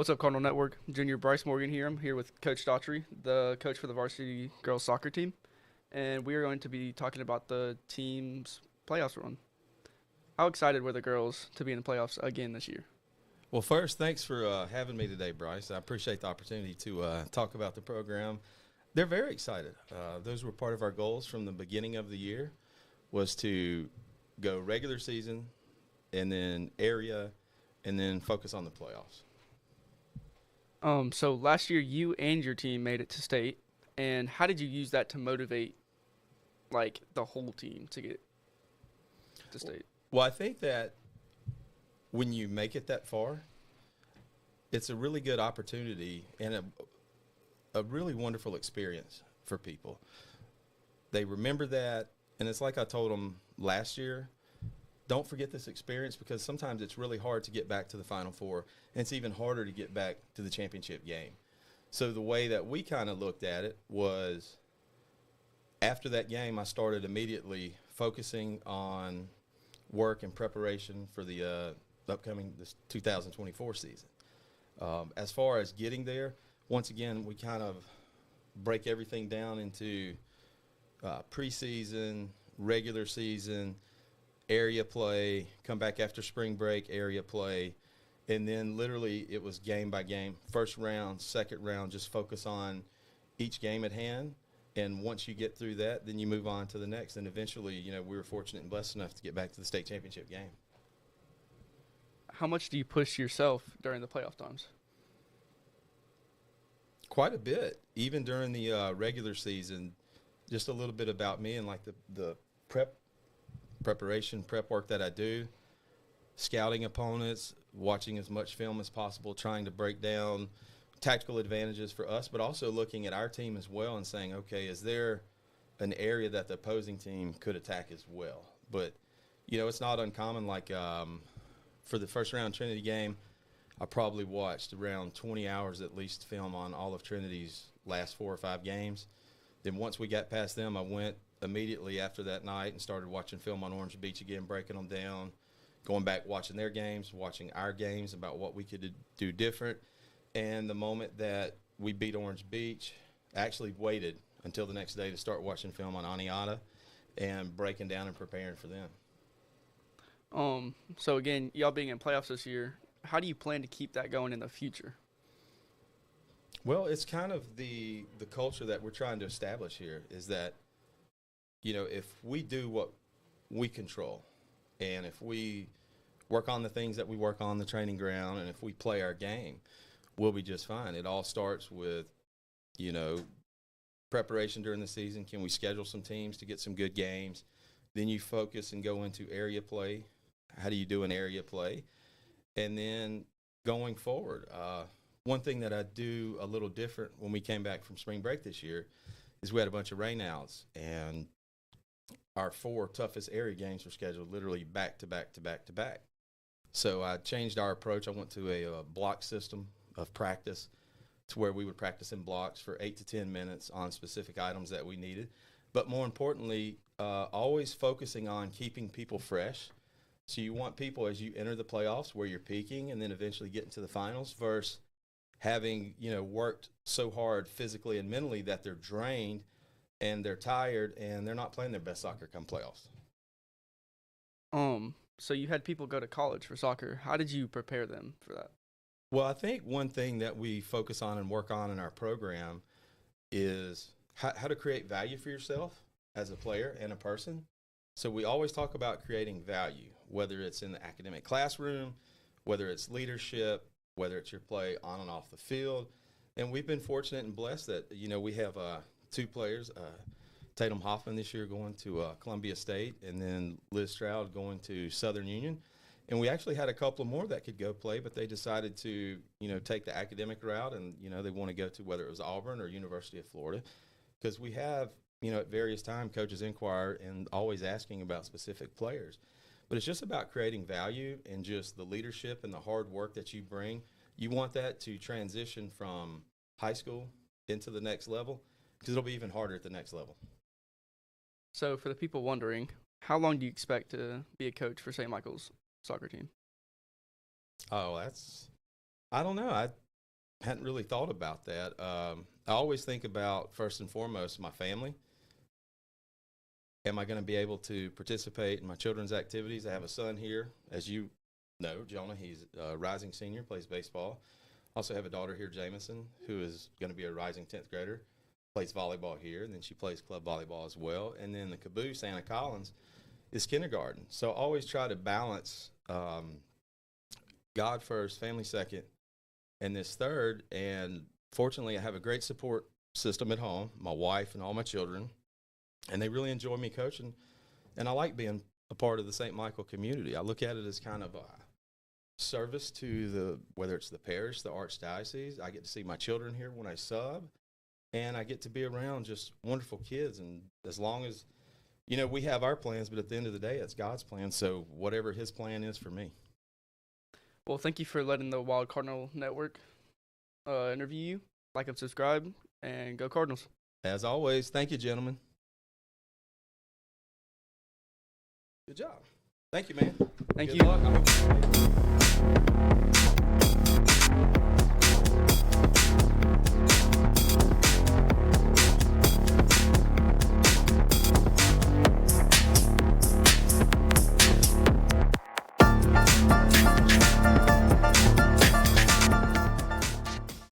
What's up, Cardinal Network? Junior Brice Morgan here. I'm here with Coach Daughtery, the coach for the varsity girls soccer team, and we are going to be talking about the team's playoffs run. How excited were the girls to be in the playoffs again this year? Well, first, thanks for having me today, Brice. I appreciate the opportunity to talk about the program. They're very excited. Those were part of our goals from the beginning of the year, was to go regular season and then area and then focus on the playoffs. So last year you and your team made it to state, and how did you use that to motivate like the whole team to get to state? Well, I think that when you make it that far, it's a really good opportunity and a really wonderful experience for people. They remember that, and it's like I told them last year, don't forget this experience, because sometimes it's really hard to get back to the Final Four, and it's even harder to get back to the championship game. So the way that we kind of looked at it was, after that game, I started immediately focusing on work and preparation for the upcoming this 2024 season. As far as getting there, once again, we kind of break everything down into preseason, regular season, area play, come back after spring break, area play, and then literally it was game by game, first round, second round, just focus on each game at hand. And once you get through that, then you move on to the next. And eventually, we were fortunate and blessed enough to get back to the state championship game. How much do you push yourself during the playoff times? Quite a bit, even during the regular season. Just a little bit about me and like the prep work that I do, scouting opponents, watching as much film as possible, trying to break down tactical advantages for us, but also looking at our team as well and saying, okay, is there an area that the opposing team could attack as well? But, it's not uncommon. Like for the first round Trinity game, I probably watched around 20 hours at least film on all of Trinity's last 4 or 5 games. Then once we got past them, I went immediately after that night and started watching film on Orange Beach again, breaking them down, going back, watching their games, watching our games about what we could do different. And the moment that we beat Orange Beach, I actually waited until the next day to start watching film on Aniata and breaking down and preparing for them. So again, y'all being in playoffs this year, how do you plan to keep that going in the future? Well, it's kind of the culture that we're trying to establish here is that, if we do what we control, and if we work on the things that we work on the training ground, and if we play our game, we'll be just fine. It all starts with, preparation during the season. Can we schedule some teams to get some good games? Then you focus and go into area play. How do you do an area play? And then going forward, one thing that I do a little different when we came back from spring break this year is we had a bunch of rainouts, and our 4 toughest area games were scheduled literally back to back to back to back. So I changed our approach. I went to a block system of practice to where we would practice in blocks for 8 to 10 minutes on specific items that we needed. But more importantly, always focusing on keeping people fresh. So you want people, as you enter the playoffs, where you're peaking and then eventually getting to the finals, versus having, worked so hard physically and mentally that they're drained and they're tired and they're not playing their best soccer come playoffs. So you had people go to college for soccer. How did you prepare them for that? Well, I think one thing that we focus on and work on in our program is how to create value for yourself as a player and a person. So we always talk about creating value, whether it's in the academic classroom, whether it's leadership, whether it's your play on and off the field. And we've been fortunate and blessed that, we have 2 players, Tatum Hoffman this year going to Columbia State, and then Liz Stroud going to Southern Union. And we actually had a couple more that could go play, but they decided to, take the academic route, and, they want to go to whether it was Auburn or University of Florida. Because we have, at various times, coaches inquire and always asking about specific players. But it's just about creating value and just the leadership and the hard work that you bring. You want that to transition from high school into the next level, because it'll be even harder at the next level. So for the people wondering, how long do you expect to be a coach for St. Michael's soccer team? I don't know. hadn't really thought about that. I always think about, first and foremost, my family. Am I going to be able to participate in my children's activities? I have a son here, as you know, Jonah. He's a rising senior, plays baseball. Also have a daughter here, Jamison, who is going to be a rising 10th grader, plays volleyball here, and then she plays club volleyball as well. And then the caboose, Anna Collins, is kindergarten. So I always try to balance God first, family second, and this third. And fortunately, I have a great support system at home, my wife and all my children. And they really enjoy me coaching, and I like being a part of the St. Michael community. I look at it as kind of a service to whether it's the parish, the archdiocese. I get to see my children here when I sub, and I get to be around just wonderful kids. And as long as, we have our plans, but at the end of the day, it's God's plan. So whatever his plan is for me. Well, thank you for letting the Wild Cardinal Network interview you. Like and subscribe, and go Cardinals. As always, thank you, gentlemen. Good job. Thank you, man. Thank Good you. luck. I hope